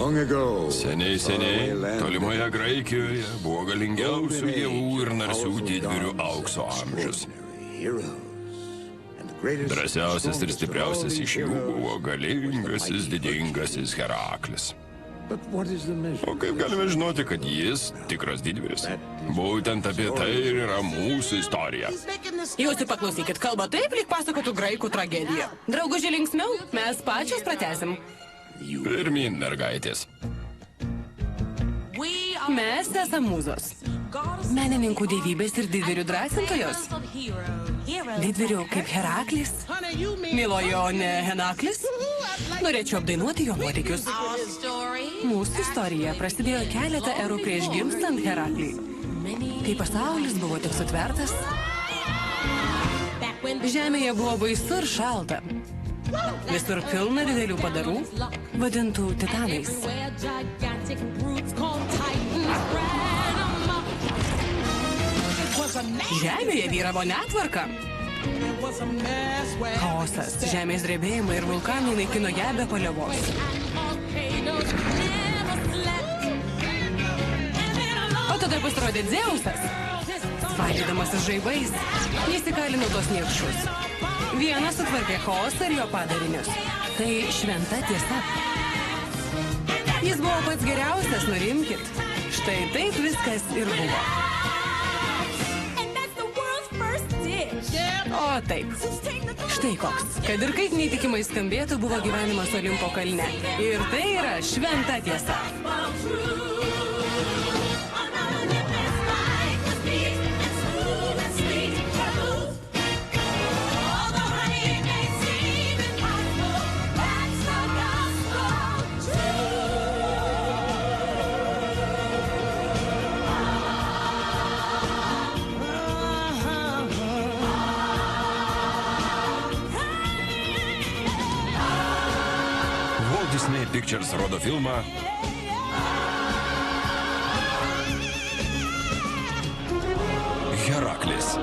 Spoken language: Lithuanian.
Seniai, tolimoje Graikijoje buvo galingiausių dievų ir narsių didvyrių aukso amžius. Drąsiausias ir stipriausias iš jų buvo galingasis, didingasis Heraklis. O kaip galime žinoti, kad jis tikras didvyris? Būtent apie tai ir yra mūsų istorija. Jūs paklausykit, kalba taip, lyg pasakotų graikų tragediją. Drauguži linksmiau, mes pačios pratęsim. Pirmyn, mergaitės. Mes esam mūzos. Menininkų dievybės ir didvyrių drąsintojos. Didvyrių kaip Heraklis. Milojo, o ne Henaklis. Norėčiau apdainuoti jo nuotykius. Mūsų istorija prasidėjo keletą erų prieš gimstant Heraklį. Kai pasaulis buvo tik sutvertas, žemėje buvo baisu ir šalta. Visur pilna didelių padarų, vadintų titanais. Žemėje vyravo netvarka. Chaosas, žemės drebėjimai ir vulkanai naikino ją be paliovos. O tada pasirodė Dzeusas. Svaidydamasis žaibais, jis įkalino tos niekšus. Vienas sutvarkė chaosą ir jo padarinius. Tai šventa tiesa. Jis buvo pats geriausias, nurimkit. Štai taip viskas ir buvo. O taip. Štai koks. Kad ir kaip neįtikimai skambėtų, buvo gyvenimas Olimpo kalne. Ir tai yra šventa tiesa. Disney Pictures rodo filmą Heraklis.